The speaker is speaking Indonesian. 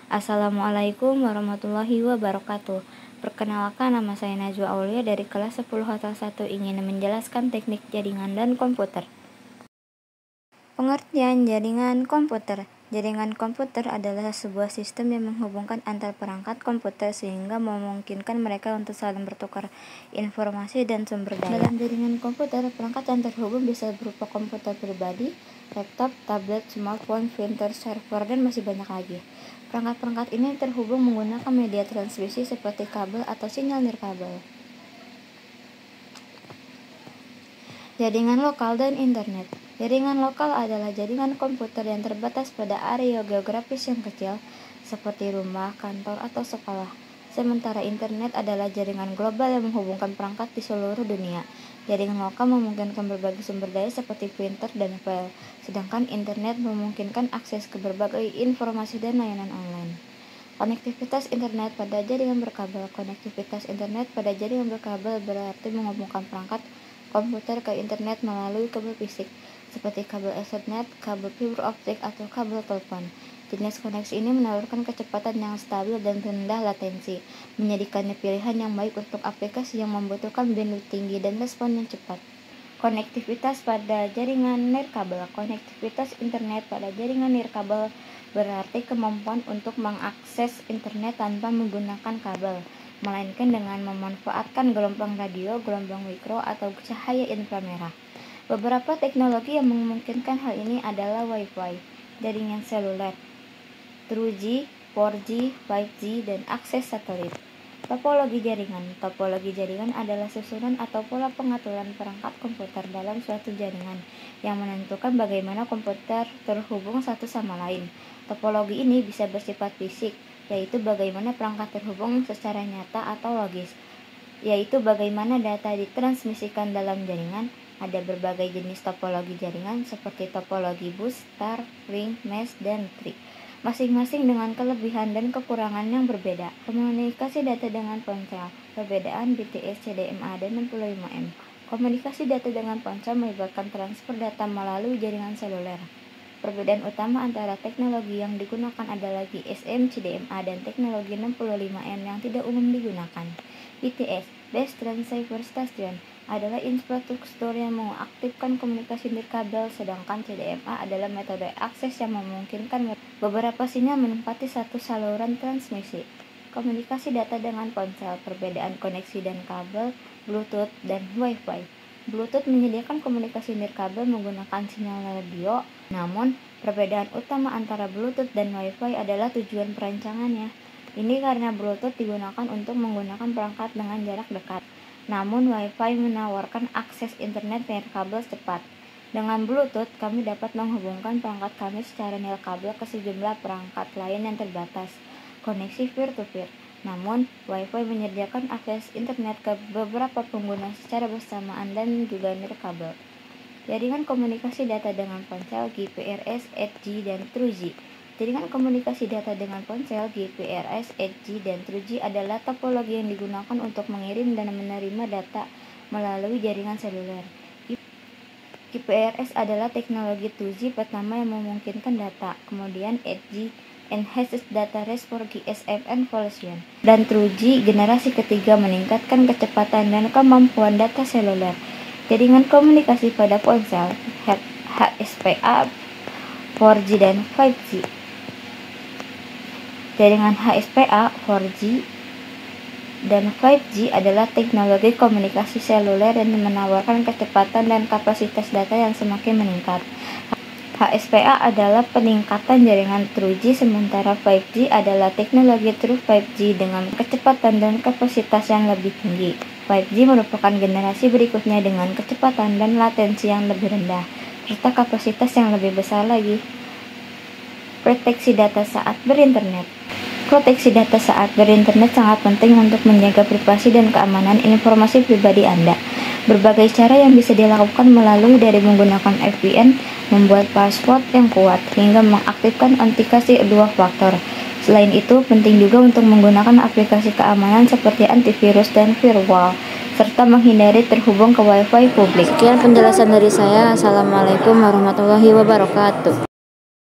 Assalamualaikum warahmatullahi wabarakatuh. Perkenalkan, nama saya Najwa Aulia dari kelas 10 Hotel 1, ingin menjelaskan teknik jaringan dan komputer. Pengertian jaringan komputer. Jaringan komputer adalah sebuah sistem yang menghubungkan antar perangkat komputer sehingga memungkinkan mereka untuk saling bertukar informasi dan sumber daya. Dalam jaringan komputer, perangkat yang terhubung bisa berupa komputer pribadi, laptop, tablet, smartphone, printer, server, dan masih banyak lagi. Perangkat-perangkat ini terhubung menggunakan media transmisi seperti kabel atau sinyal nirkabel. Jaringan lokal dan internet. Jaringan lokal adalah jaringan komputer yang terbatas pada area geografis yang kecil, seperti rumah, kantor, atau sekolah. Sementara internet adalah jaringan global yang menghubungkan perangkat di seluruh dunia. Jaringan lokal memungkinkan berbagai sumber daya seperti printer dan file, sedangkan internet memungkinkan akses ke berbagai informasi dan layanan online. Konektivitas internet pada jaringan berkabel. Konektivitas internet pada jaringan berkabel berarti menghubungkan perangkat komputer ke internet melalui kabel fisik, seperti kabel Ethernet, kabel fiber optik, atau kabel telepon. Jenis koneksi ini menawarkan kecepatan yang stabil dan rendah latensi, menjadikannya pilihan yang baik untuk aplikasi yang membutuhkan bandwidth tinggi dan respon yang cepat. Konektivitas pada jaringan nirkabel. Konektivitas internet pada jaringan nirkabel berarti kemampuan untuk mengakses internet tanpa menggunakan kabel, melainkan dengan memanfaatkan gelombang radio, gelombang mikro, atau cahaya inframerah. Beberapa teknologi yang memungkinkan hal ini adalah Wi-Fi, jaringan seluler, 3G, 4G, 5G, dan akses satelit. Topologi jaringan. Topologi jaringan adalah susunan atau pola pengaturan perangkat komputer dalam suatu jaringan yang menentukan bagaimana komputer terhubung satu sama lain. Topologi ini bisa bersifat fisik, yaitu bagaimana perangkat terhubung secara nyata, atau logis, yaitu bagaimana data ditransmisikan dalam jaringan. Ada berbagai jenis topologi jaringan seperti topologi bus, star, ring, mesh, dan tree, masing-masing dengan kelebihan dan kekurangan yang berbeda. Komunikasi data dengan ponsel. Perbedaan BTS, CDMA, dan 65M. Komunikasi data dengan ponsel melibatkan transfer data melalui jaringan seluler. Perbedaan utama antara teknologi yang digunakan adalah GSM, CDMA, dan teknologi 65M yang tidak umum digunakan. BTS, Base Transceiver Station, adalah infrastruktur yang mengaktifkan komunikasi nirkabel, sedangkan CDMA adalah metode akses yang memungkinkan beberapa sinyal menempati satu saluran transmisi. Komunikasi data dengan ponsel. Perbedaan koneksi dan kabel, Bluetooth, dan Wi-Fi. Bluetooth menyediakan komunikasi nirkabel menggunakan sinyal radio, namun perbedaan utama antara Bluetooth dan Wi-Fi adalah tujuan perancangannya. Ini karena Bluetooth digunakan untuk menggunakan perangkat dengan jarak dekat, namun Wi-Fi menawarkan akses internet nirkabel cepat. Dengan Bluetooth, kami dapat menghubungkan perangkat kami secara nirkabel ke sejumlah perangkat lain yang terbatas, koneksi peer-to-peer. Namun, Wi-Fi menyediakan akses internet ke beberapa pengguna secara bersamaan dan juga nirkabel. Jaringan komunikasi data dengan ponsel, GPRS, 8G, dan 3G. Jaringan komunikasi data dengan ponsel, GPRS, 8G, dan 3G adalah topologi yang digunakan untuk mengirim dan menerima data melalui jaringan seluler. GPRS adalah teknologi 2G pertama yang memungkinkan data, kemudian 8G Enhanced Data Rates for GSM Evolution, dan 3G generasi ketiga meningkatkan kecepatan dan kemampuan data seluler. Jaringan komunikasi pada ponsel, HSPA, 4G, dan 5G. Jaringan HSPA, 4G, dan 5G adalah teknologi komunikasi seluler yang menawarkan kecepatan dan kapasitas data yang semakin meningkat. HSPA adalah peningkatan jaringan 3G, sementara 5G adalah teknologi True 5G dengan kecepatan dan kapasitas yang lebih tinggi. 5G merupakan generasi berikutnya dengan kecepatan dan latensi yang lebih rendah, serta kapasitas yang lebih besar lagi. Proteksi data saat berinternet. Proteksi data saat berinternet sangat penting untuk menjaga privasi dan keamanan informasi pribadi Anda. Berbagai cara yang bisa dilakukan melalui dari menggunakan VPN, membuat password yang kuat, hingga mengaktifkan autentikasi dua faktor. Selain itu, penting juga untuk menggunakan aplikasi keamanan seperti antivirus dan firewall, serta menghindari terhubung ke Wi-Fi publik. Sekian penjelasan dari saya. Assalamualaikum warahmatullahi wabarakatuh.